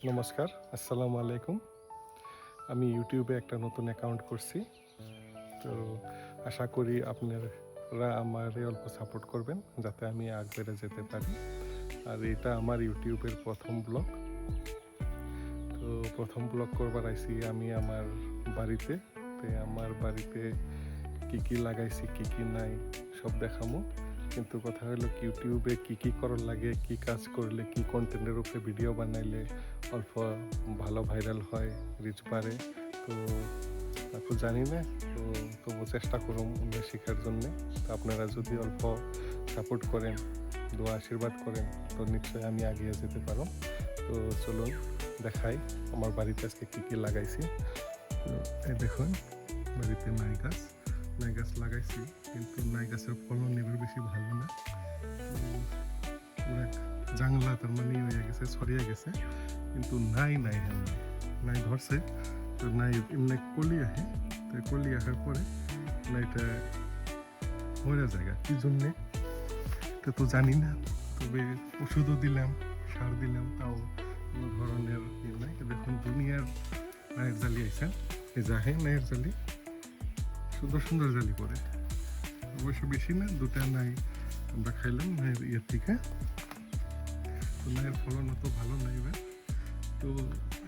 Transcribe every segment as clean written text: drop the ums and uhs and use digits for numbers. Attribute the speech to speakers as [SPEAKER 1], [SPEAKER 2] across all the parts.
[SPEAKER 1] নমস্কার, আসসালামু আলাইকুম। আমি ইউটিউবে একটা নতুন অ্যাকাউন্ট করছি। তো আশা করি আপনারা আমারে অল্প সাপোর্ট করবেন যাতে আমি বেড়ে যেতে পারি। আর এটা আমার ইউটিউবের প্রথম ব্লগ। তো প্রথম ব্লগ করবার আইছি আমি আমার বাড়িতে। আমার বাড়িতে কি কি লাগাইছি কি কি নাই সব দেখামো। কিন্তু কথা হলো ইউটিউবে কি করার লাগে, কি কাজ করলে, কি কন্টেন্টের উপরে ভিডিও বানাইলে অল্প ভালো ভাইরাল হয়, রিচ বাড়ে। তো তো জানি না, তো তবু চেষ্টা করুন অন্য শেখার জন্যে। তো আপনারা যদি অল্প সাপোর্ট করেন, দোয়া আশীর্বাদ করেন, তো নিশ্চয়ই আমি এগিয়ে যেতে পারো। তো চলুন দেখাই আমার বাড়িতে আজকে কী লাগাইছি। তো এই দেখুন, বাড়িতে নাই গাছ লাগাইছি, কিন্তু নাই গাছের ফলন এবার বেশি ভালো না। পুরো জাংলা তার মানে হয়ে গেছে, ছড়িয়ে গেছে, কিন্তু নাই ধরছে। তো নাই এমনি কলি আহে, তো কলি আসার পরে নাইটা মরে জায়গা কি জন্যে এটা তো জানি না। তবে ওষুধও দিলাম, সার দিলাম, তাও কোনো ধরনের ইয়ে নাই। দেখুন দুনিয়ার নায়ের জালি আইসেন, এই যাহে নায়ের জালি, সুন্দর সুন্দর জালি পরে, অবশ্য বেশি না, দুটা নাই আমরা খাইলাম নায়ের ইয়ের থেকে। তো নায়ের ফলন অত ভালো নাই এবার। তো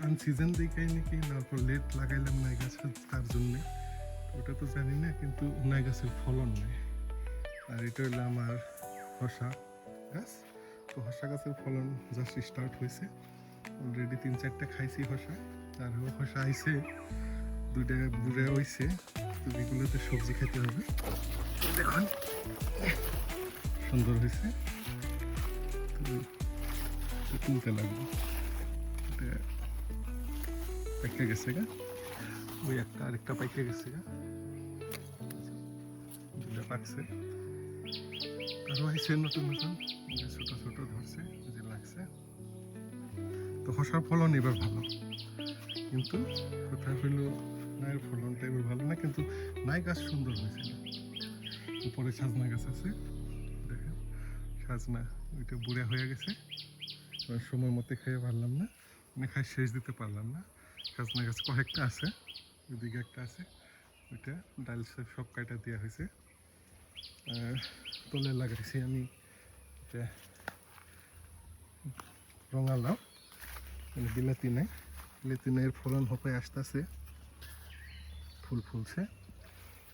[SPEAKER 1] আনসিজন দেখাই নাকি, তারপর লেট লাগাইলাম নাই গাছ, তার জন্যে ওটা তো জানি না, কিন্তু নাই গাছের ফলন নেই। আর এটা হলো আমার শসা গাছ। তো শসা গাছের ফলন জাস্ট স্টার্ট হয়েছে, অলরেডি 3-4টা খাইছি শসা। আর শসা আইছে, 2টা বুড়ে হয়েছে। তো এগুলোতে সবজি খেতে হবে। দেখুন সুন্দর হয়েছে, তো তুলতে লাগবে। এটা পাইকে গেছে গা, ওই একটা আরেকটা পাইকে গেছে গা, দুটা পাকছে। আরও আইসে নতুন নতুন, ছোট ছোট ধরছে, যে লাগছে। তো শসার ফলন এবার ভালো, কিন্তু কথা হইল নাইয়ের ফলনটা এবার ভালো না। কিন্তু নাই গাছ সুন্দর হয়েছিল। উপরে সাজনা গাছ আছে, দেখেন সাজনা, ওইটা বুড়া হয়ে গেছে। সময় মতো খেয়ে পারলাম না, মানে খাই শেষ দিতে পারলাম না। সাজনা গাছ কয়েকটা আছে, ওইদিকে একটা আছে, ওইটা ডাল সব কাটা দেওয়া হয়েছে। তলে লাগাইছি আমি এটা রঙালাও, মানে বিলাতি নাই। বিলাতি নাইয়ের ফলন হবে আসতেছে, ফুল ফুলছে,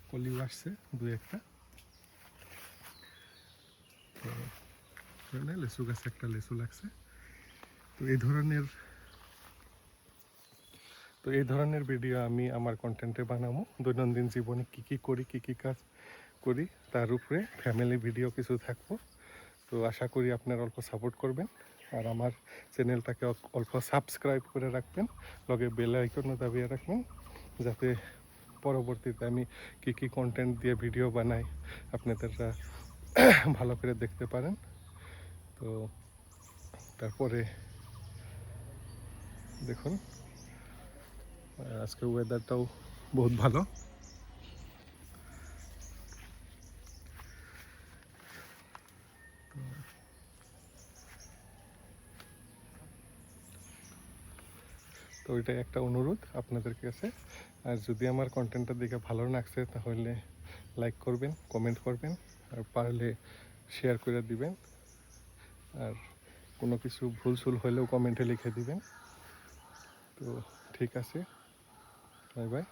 [SPEAKER 1] কলিও আসছে 2-1টা। তো লেচু গাছে একটা লেচু লাগছে। তো এই ধরনের ভিডিও আমি আমার কন্টেন্টে বানাবো। দৈনন্দিন জীবনে কি করি, কি কাজ করি, তার উপরে ফ্যামিলি ভিডিও কিছু থাকবো। তো আশা করি আপনারা অল্প সাপোর্ট করবেন, আর আমার চ্যানেলটাকে অল্প সাবস্ক্রাইব করে রাখবেন, লগে বেল আইকনও দাবিয়ে রাখবেন, যাতে পরবর্তীতে আমি কি কন্টেন্ট দিয়ে ভিডিও বানাই আপনাদেররা ভালো করে দেখতে পারেন। তো তারপরে দেখুন আজকে ওয়েদারটাও বহুত ভালো। তো ওইটাই একটা অনুরোধ আপনাদের কাছে। আর যদি আমার কন্টেন্টটা দেখে ভালো লাগছে তাহলে লাইক করবেন, কমেন্ট করবেন, আর পারলে শেয়ার করে দিবেন। আর কোনো কিছু ভুল হলেও কমেন্টে লিখে দিবেন। তো ঠিক আছে, বাই বাই।